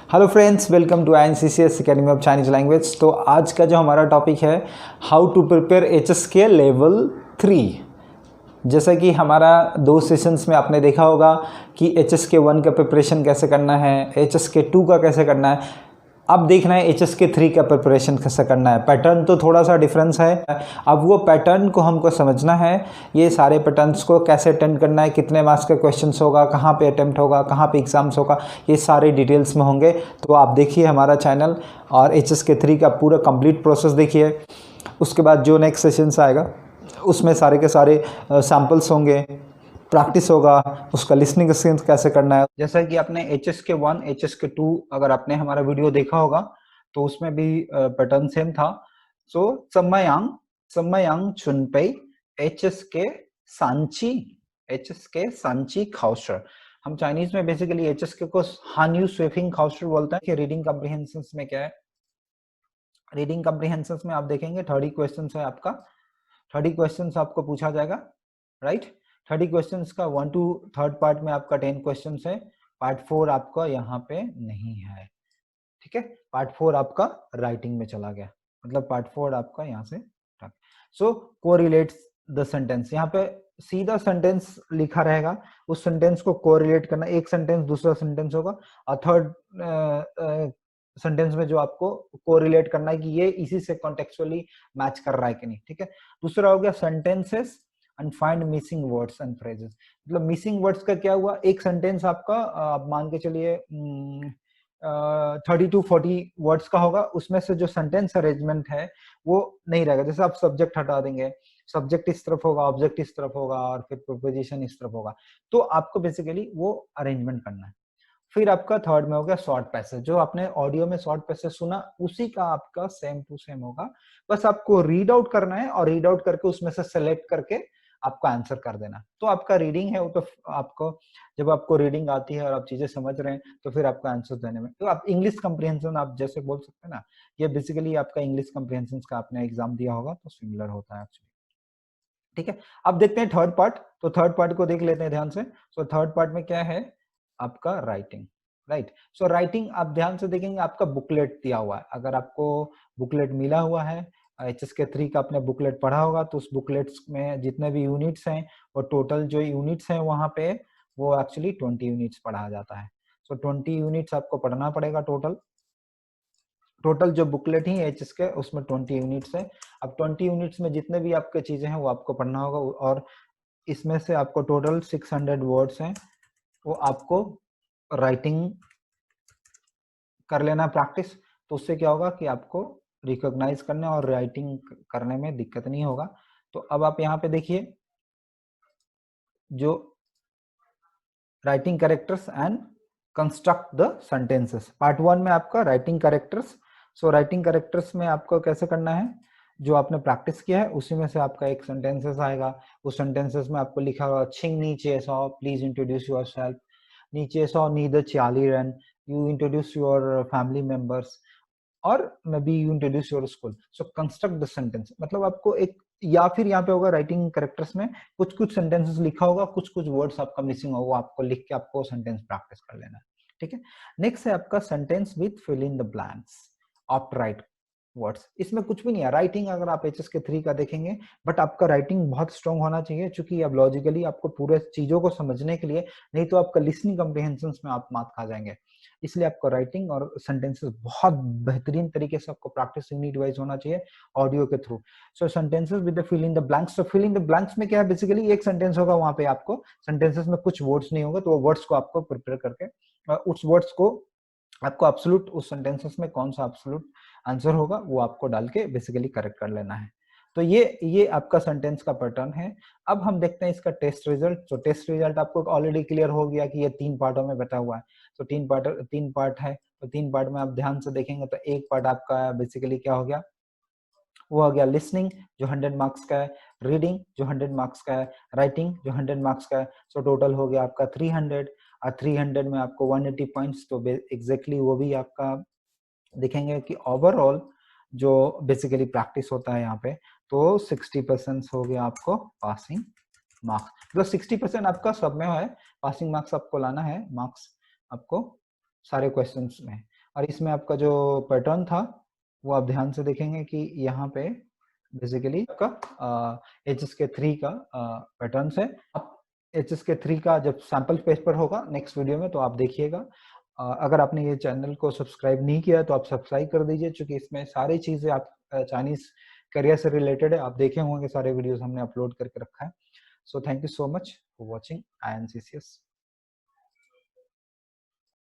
Hello friends, welcome to INCCS academy of Chinese language. तो आज का जो हमारा टॉपिक है how to prepare HSK level 3। जैसा कि हमारा 2 सेशंस में आपने देखा होगा कि HSK 1 का प्रिपरेशन कैसे करना है, HSK 2 का कैसे करना है। अब देखना है HSK 3 का प्रिपरेशन कैसे करना है। पैटर्न तो थोड़ा सा डिफरेंस है। अब वो पैटर्न को हमको समझना है, ये सारे पैटर्न्स को कैसे अटेंड करना है, कितने मार्क्स का क्वेश्चंस होगा, कहाँ पे अटेम्प्ट होगा, कहाँ पे एग्जाम्स होगा, ये सारे डिटेल्स में होंगे। तो आप देखिए हमारा चैनल और HSK 3 का पूरा कंप्लीट प्रोसेस देखिए। उसके बाद जो नेक्स्ट सेशंस आएगा उसमें सारे के सारे सैम्पल्स होंगे, प्रैक्टिस होगा, उसका लिसनिंग स्किल्स कैसे करना है। जैसा कि आपने HSK 1 HSK 2 अगर आपने हमारा वीडियो देखा होगा तो उसमें भी पैटर्न सेम था। सो सम्मयांग चुनपेई HSK सांची खाउशर। हम चाइनीज में बेसिकली HSK को हान्यू स्वेफिंग खाउशर बोलते हैं। कि रीडिंग कॉम्प्रिहेंशन में क्या है, रीडिंग कॉम्प्रिहेंशन में आप देखेंगे 30 क्वेश्चन है आपका। 30 क्वेश्चन आपको पूछा जाएगा, राइट। 30 क्वेश्चन का 1 to 3rd पार्ट में आपका 10 क्वेश्चन है। पार्ट 4 आपका यहाँ पे नहीं है, ठीक है। पार्ट 4 आपका राइटिंग में चला गया, मतलब पार्ट 4 आपका यहाँ से। सो कोरिलेट्स द सेंटेंस, यहाँ पे सीधा सेंटेंस लिखा रहेगा, उस सेंटेंस को कोरिलेट करना। एक सेंटेंस दूसरा सेंटेंस होगा और थर्ड सेंटेंस में जो आपको कोरिलेट करना है कि ये इसी से कॉन्टेक्चुअली मैच कर रहा है कि नहीं, ठीक है। दूसरा हो गया sentences and find missing words and phrases. मतलब मिसिंग वर्ड्स का क्या हुआ, एक सेंटेंस आपका आप मान के चलिए 30 to 40 वर्ड्स का होगा, उसमें से जो सेंटेंस अरेंजमेंट है वो नहीं रहेगा। जैसे आप सब्जेक्ट हटा देंगे, सब्जेक्ट इस तरफ होगा, ऑब्जेक्ट इस तरफ होगा और फिर प्रीपोजिशन इस तरफ होगा, तो आपको बेसिकली वो अरेंजमेंट करना है। फिर आपका थर्ड में हो गया शॉर्ट पैसेज। जो आपने ऑडियो में शॉर्ट पैसेज सुना उसी का आपका सेम टू सेम होगा, बस आपको रीड आउट करना है और रीड आउट करके उसमें से सेलेक्ट करके आपको आंसर कर देना। तो आपका रीडिंग है वो, तो आपको जब आपको रीडिंग आती है और आप चीजें समझ रहे हैं तो फिर आपका आंसर देने में, तो आप इंग्लिश कॉम्प्रिहेंशन आप जैसे बोल सकते हैं ना, ये बेसिकली आपका इंग्लिश कॉम्प्रिहेंशन का आपने एग्जाम दिया होगा तो सिमिलर होता है एक्चुअली, ठीक है। अब देखते हैं थर्ड पार्ट। तो थर्ड पार्ट को देख लेते हैं ध्यान से। सो थर्ड पार्ट में क्या है आपका राइटिंग, राइट। सो राइटिंग आप ध्यान से देखेंगे, आपका बुकलेट दिया हुआ है। अगर आपको बुकलेट मिला हुआ है, HSK 3 का आपने बुकलेट पढ़ा होगा, तो उस बुकलेट्स में जितने भी यूनिट्स हैं और टोटल जो यूनिट्स हैं वहां पे वो एक्चुअली 20 यूनिट्स पढ़ाया जाता है। सो 20 यूनिट्स आपको पढ़ना पड़ेगा टोटल। टोटल जो बुकलेट ही HSK उसमें 20 यूनिट्स है। अब 20 यूनिट्स में जितने भी आपके चीजें हैं वो आपको पढ़ना होगा, और इसमें से आपको टोटल 600 वर्ड्स हैं, वो आपको राइटिंग कर लेना प्रैक्टिस। तो उससे क्या होगा कि आपको रिकॉग्नाइज करने और राइटिंग करने में दिक्कत नहीं होगा। तो अब आप यहाँ पे देखिए जो writing characters and construct the sentences, part 1 में आपका writing characters. So writing characters में आपको कैसे करना है, जो आपने प्रैक्टिस किया है उसी में से आपका एक सेंटेंसेस आएगा। उस सेंटेंसेस में आपको लिखा होगा छिंग नीचे सौ, प्लीज इंट्रोड्यूस योरसेल्फ। नीचे सौ नीदर चाली रन, you introduce your family members, और maybe you introduce your school. So construct the sentence, मतलब आपको एक, या फिर यहाँ पे होगा राइटिंग कैरेक्टर्स में कुछ कुछ सेंटेंसेस लिखा होगा, कुछ कुछ वर्ड्स आपका मिसिंग होगा, आपको लिख के आपको सेंटेंस प्रैक्टिस कर लेना है, ठीक है। नेक्स्ट है आपका sentence with fill in the blanks, opt right words. इसमें कुछ भी नहीं है। राइटिंग अगर आप HSK 3 का देखेंगे, बट आपका राइटिंग बहुत स्ट्रांग होना चाहिए, क्योंकि अब लॉजिकली आपको पूरे चीजों को समझने के लिए, नहीं तो आपका लिसनिंग कॉम्प्रिहेंशन में आप मात खा जाएंगे। इसलिए आपको राइटिंग और सेंटेंसेस बहुत बेहतरीन तरीके से आपको प्रैक्टिस यूनिट वाइज होना चाहिए ऑडियो के through. So sentences with the fill in the blanks. तो फिल इन द ब्लैंक्स में क्या है, बेसिकली एक सेंटेंस होगा, वहां पे आपको सेंटेंसेस में कुछ वर्ड्स नहीं होगा, तो वो वर्ड्स को आपको प्रिपेयर करके उस वर्ड्स को आपको एब्सोल्यूट उस सेंटेंसेस में कौन सा एब्सोल्यूट आंसर होगा वो आपको डाल के बेसिकली करेक्ट कर लेना है। तो ये आपका सेंटेंस का पैटर्न है। अब हम देखते हैं इसका टेस्ट रिजल्ट। तो टेस्ट रिजल्ट आपको ऑलरेडी क्लियर हो गया कि ये 3 पार्टों में बटा हुआ है। तो 3 पार्ट है, तो 3 पार्ट में आप ध्यान से देखेंगे तो एक पार्ट आपका बेसिकली क्या हो गया, वो हो गया लिसनिंग जो 100 मार्क्स का है, रीडिंग जो 100 मार्क्स का है, राइटिंग जो 100 मार्क्स का है। सो टोटल हो गया आपका 300, और 300 में आपको 180 पॉइंट्स। तो एग्जैक्टली वो भी आपका देखेंगे कि ओवरऑल जो बेसिकली प्रैक्टिस होता है यहाँ पे, तो 60% हो गया आपको पासिंग मार्क्स। तो 60% आपका सब में है, पासिंग मार्क्स आपको लाना है, मार्क्स आपको सारे क्वेश्चंस में। और इसमें आपका जो पैटर्न था वो आप ध्यान से देखेंगे कि यहाँ पे बेसिकली आपका HSK3 का पैटर्न है। आप HSK3 का जब सैंपल पेपर होगा नेक्स्ट वीडियो में तो आप देखिएगा। अगर आपने ये चैनल को सब्सक्राइब नहीं किया तो आप सब्सक्राइब कर दीजिए, क्योंकि इसमें सारी चीज़ें आप चाइनीज़ करियर से रिलेटेड है। आप देखे होंगे सारे वीडियोस हमने अपलोड करके रखा है। So thank you so much for watching INCCS।